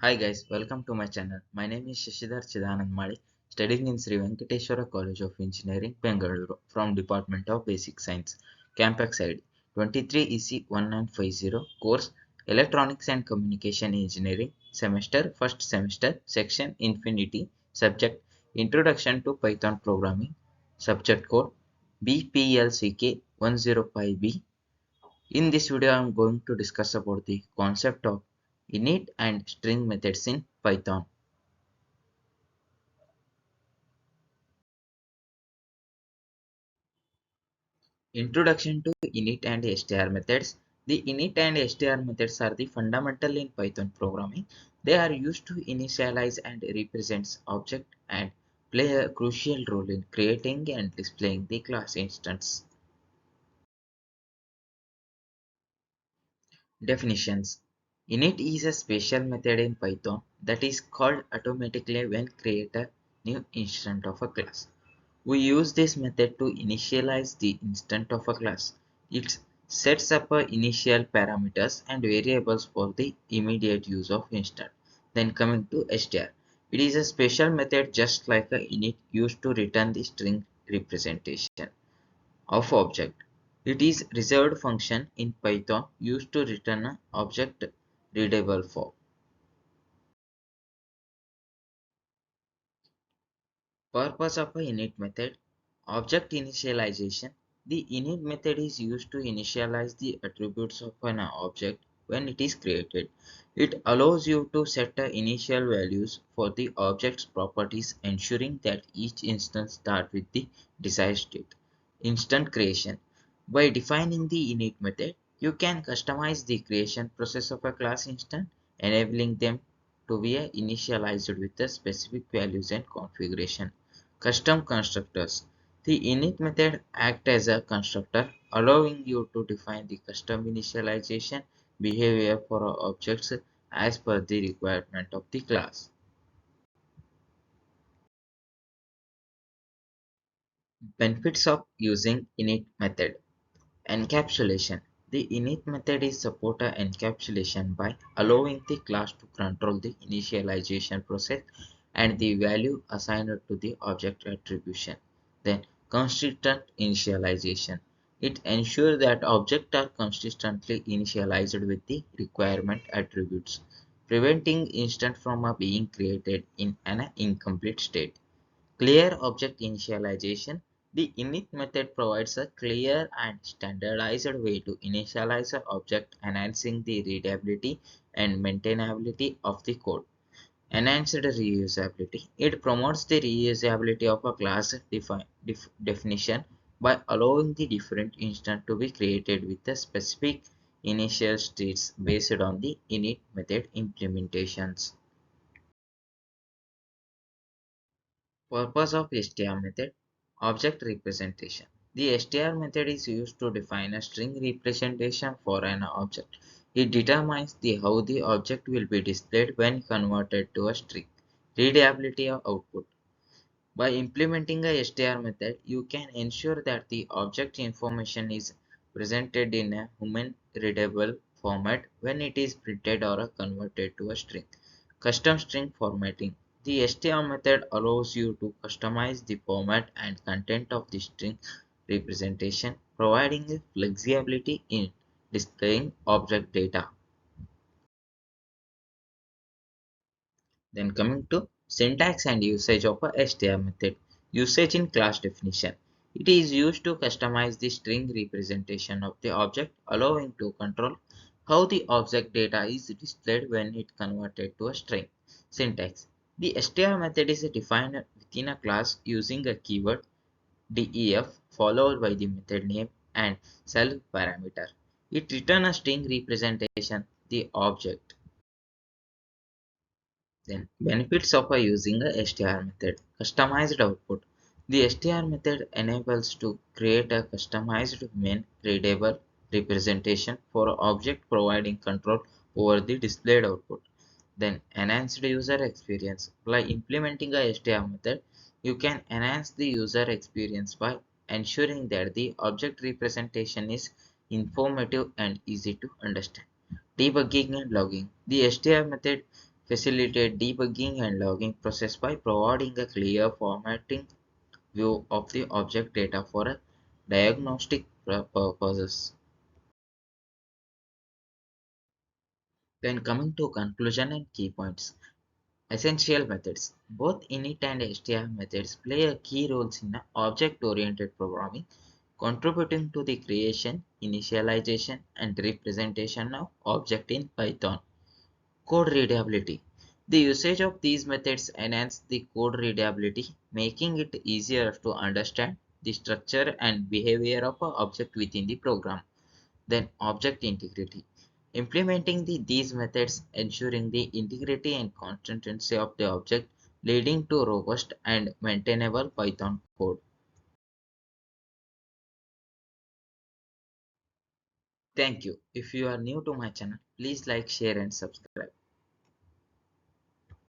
Hi guys, welcome to my channel. My name is SHASHIDHRA, studying in Sri Venkateswara College of Engineering, Bengaluru, from Department of Basic Science, Campus ID 23EC1950, course Electronics and Communication Engineering, semester, first semester, section Infinity, subject Introduction to Python Programming, subject code BPLCK105B. In this video, I am going to discuss about the concept of init and string methods in Python. Introduction to init and str methods. The init and str methods are the fundamental in Python programming. They are used to initialize and represent objects and play a crucial role in creating and displaying the class instance. Definitions. Init is a special method in Python that is called automatically when create a new instance of a class. We use this method to initialize the instance of a class. It sets up initial parameters and variables for the immediate use of instance. Then coming to str. It is a special method just like a init used to return the string representation of object. It is reserved function in Python used to return an object readable form. Purpose of a init method. Object initialization. The init method is used to initialize the attributes of an object when it is created. It allows you to set the initial values for the object's properties, ensuring that each instance starts with the desired state. Instant creation. By defining the init method, you can customize the creation process of a class instance, enabling them to be initialized with the specific values and configuration. Custom constructors. The init method acts as a constructor, allowing you to define the custom initialization behavior for objects as per the requirement of the class. Benefits of using init method. Encapsulation. The init method is support encapsulation by allowing the class to control the initialization process and the value assigned to the object attribution. Then consistent initialization. It ensures that objects are consistently initialized with the requirement attributes, preventing instance from being created in an incomplete state. Clear object initialization. The init method provides a clear and standardized way to initialize an object, enhancing the readability and maintainability of the code. Enhanced reusability. It promotes the reusability of a class definition by allowing the different instance to be created with the specific initial states based on the init method implementations. Purpose of str method. Object representation. The str method is used to define a string representation for an object. It determines how the object will be displayed when converted to a string. Readability of output. By implementing a str method, you can ensure that the object information is presented in a human readable format when it is printed or converted to a string. Custom string formatting. The str method allows you to customize the format and content of the string representation, providing a flexibility in displaying object data. Then coming to syntax and usage of a str method. Usage in class definition. It is used to customize the string representation of the object, allowing to control how the object data is displayed when it converted to a string. Syntax. The str method is defined within a class using a keyword def followed by the method name and self parameter. It returns a string representation, the object. Then benefits of using a str method. Customized output. The str method enables to create a customized main readable representation for object, providing control over the displayed output. Then enhanced user experience. By implementing a str method, you can enhance the user experience by ensuring that the object representation is informative and easy to understand. Debugging and logging. The str method facilitate debugging and logging process by providing a clear formatting view of the object data for a diagnostic purposes. Then coming to conclusion and key points. Essential methods. Both init and str methods play a key roles in object-oriented programming, contributing to the creation, initialization, and representation of object in Python. Code readability. The usage of these methods enhance the code readability, making it easier to understand the structure and behavior of an object within the program. Then object integrity. Implementing these methods ensuring the integrity and consistency of the object, leading to robust and maintainable Python code. Thank you. If you are new to my channel, please like, share and subscribe.